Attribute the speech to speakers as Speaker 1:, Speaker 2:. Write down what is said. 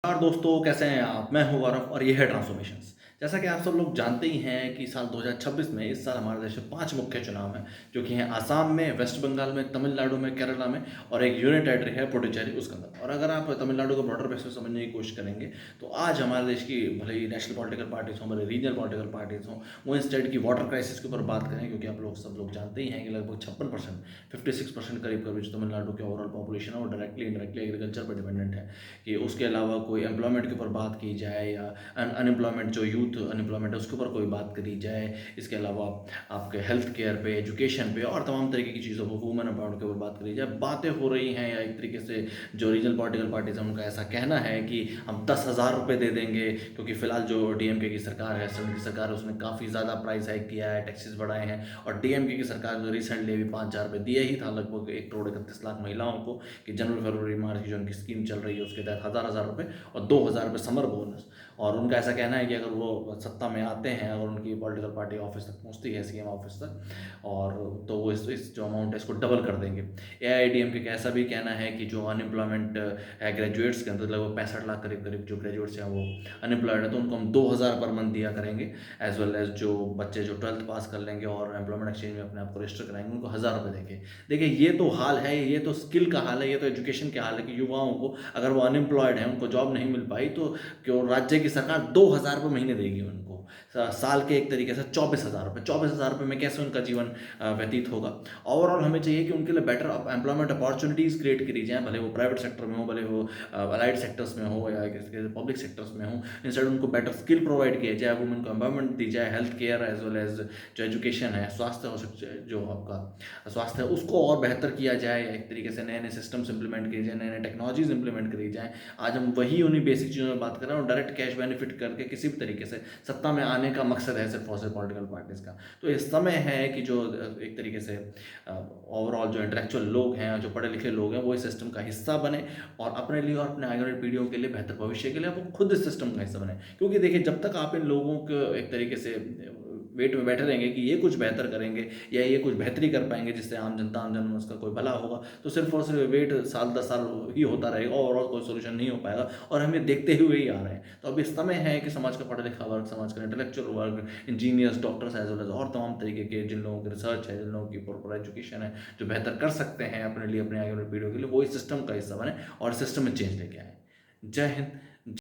Speaker 1: नमस्कार दोस्तों, कैसे हैं आप? मैं हूं गौरव और ये है ट्रांसफॉर्मेशंस। जैसा कि आप सब लोग जानते ही हैं कि साल 2026 में इस साल हमारे देश में 5 मुख्य चुनाव हैं, जो कि हैं आसाम में, वेस्ट बंगाल में, तमिलनाडु में, केरला में और एक यूनियन टेरिटरी है पुडुचेरी उसके अंदर। और अगर आप तमिलनाडु को ब्रॉडर बेस पे समझने की कोशिश करेंगे, तो आज हमारे देश की भले ही नेशनल पॉलिटिकल पार्टीज़ हों, भले रीजनल पॉलिटिकल पार्टीज़ हों, वो इस स्टेट की वाटर क्राइसिस के ऊपर बात करें, क्योंकि आप लोग सब लोग जानते ही हैं कि लगभग 56%, 56% करीब-करीब जो तमिलनाडु की ओवरऑल पॉपुलेशन है, वो डायरेक्टली, इनडायरेक्टली एग्रीकल्चर पर डिपेंडेंट है। कि उसके अलावा कोई एम्प्लॉयमेंट के ऊपर बात की जाए या अनएम्प्लॉयमेंट, जो यूथ अनएम्प्लॉयमेंट है उसके ऊपर कोई बात करी जाए। इसके अलावा आपके हेल्थ केयर पे, एजुकेशन पे और तमाम तरीके की चीज़ों पर, वुमेन एम्पावरमेंट के ऊपर बात करी जाए, बातें हो रही हैं। या एक तरीके से जो रीजनल पॉलिटिकल पार्टीज हैं उनका ऐसा कहना है कि हम 10,000 रुपये दे देंगे, क्योंकि फिलहाल जो डीएमके की सरकार है, एसएम की सरकार है, उसने काफ़ी ज़्यादा प्राइस हाइक किया है, टैक्सेस बढ़ाए हैं। और डीएमके की सरकार जो रिसेंटली अभी 5,000 रुपये दिया ही था लगभग 1,31,00,000 महिलाओं को, कि जनवरी फरवरी मार्च की जो उनकी स्कीम चल रही है उसके तहत हज़ार हज़ार रुपये और 2,000 रुपये समर बोनस। और उनका ऐसा कहना है कि अगर वो सत्ता में आते हैं, अगर उनकी पॉलिटिकल पार्टी ऑफिस तक पहुंचती है, सीएम ऑफिस तक, और तो वो इस जो अमाउंट है इसको डबल कर देंगे। एआईएडीएमके का ऐसा भी कहना है कि जो अनएम्प्लॉयमेंट है ग्रेजुएट्स के अंदर, लगभग 65 लाख करीब करीब जो ग्रेजुएट्स हैं वो अनएम्प्लॉयड है, तो उनको हम 2,000 पर मंथ दिया करेंगे। एज वेल एज जो बच्चे जो 12th पास कर लेंगे और एम्प्लॉयमेंट एक्सचेंज में अपने आप को रजिस्टर कराएंगे, उनको 1,000 रुपये देंगे। देखिए, ये तो हाल है, ये तो स्किल का हाल है, ये तो एजुकेशन के हाल है कि युवाओं को, अगर वो अनएम्प्लॉयड हैं, उनको जॉब नहीं मिल पाई, तो क्यों राज्य की सरकार 2,000 रुपये महीने देगी उनको। साल के एक तरीके से 24,000 रुपये, 24,000 रुपये में कैसे उनका जीवन व्यतीत होगा। ओवरऑल हमें चाहिए कि उनके लिए बेटर एम्प्लॉयमेंट अपॉर्चुनिटीज़ क्रिएट करी जाएँ, भले वो प्राइवेट सेक्टर में हो, भले वो अलाइड सेक्टर्स में हो या पब्लिक सेक्टर्स में हो। इंस्टेड उनको बेटर स्किल प्रोवाइड किया जाए, वुमेन को एम्पावरमेंट दी जाए, health care as well as जो एजुकेशन है, स्वास्थ्य जो आपका स्वास्थ्य है उसको और बेहतर किया जाए। एक तरीके से नए नए सिस्टम्स इंप्लीमेंट किए जाए, नए नए टेक्नोलॉजीज इंप्लीमेंट करी जाएँ। आज हम वही उन्हीं बेसिक चीज़ों में बात कर रहे हैं, और डायरेक्ट कैश बेनिफिट करके किसी भी तरीके से सत्ता में आने का मकसद है सिर्फ और सिर्फ पॉलिटिकल पार्टीज़ का। तो इस समय है कि जो एक तरीके से ओवरऑल जो इंटेलेक्चुअल लोग हैं, जो पढ़े लिखे लोग हैं, वो इस सिस्टम का हिस्सा बने और अपने लिए और अपने आने वाली पीढ़ियों के लिए बेहतर भविष्य के लिए वो खुद इस सिस्टम का हिस्सा बने। क्योंकि देखिए, जब तक आप इन लोगों को एक तरीके से वेट में बैठे रहेंगे कि ये कुछ बेहतर करेंगे या ये कुछ बेहतरी कर पाएंगे जिससे आम जनता, आम जन में उसका कोई भला होगा, तो सिर्फ और सिर्फ वेट साल 10 साल ही होता रहेगा और कोई सोल्यूशन नहीं हो पाएगा। और हमें देखते हुए ही आ रहे हैं। तो अब इस समय है कि समाज का पढ़ा लिखा वर्ग, समाज का इंटेलेक्चुअल वर्ग, engineers, doctors as well as और तमाम तरीके के जिन लोगों की रिसर्च है, जिन लोगों की प्रॉपर एजुकेशन है, जो बेहतर कर सकते हैं अपने लिए, अपने आगे वाली पीढ़ियों के लिए, वो इस सिस्टम का हिस्सा बने और सिस्टम में चेंज लेके आए। जय हिंद,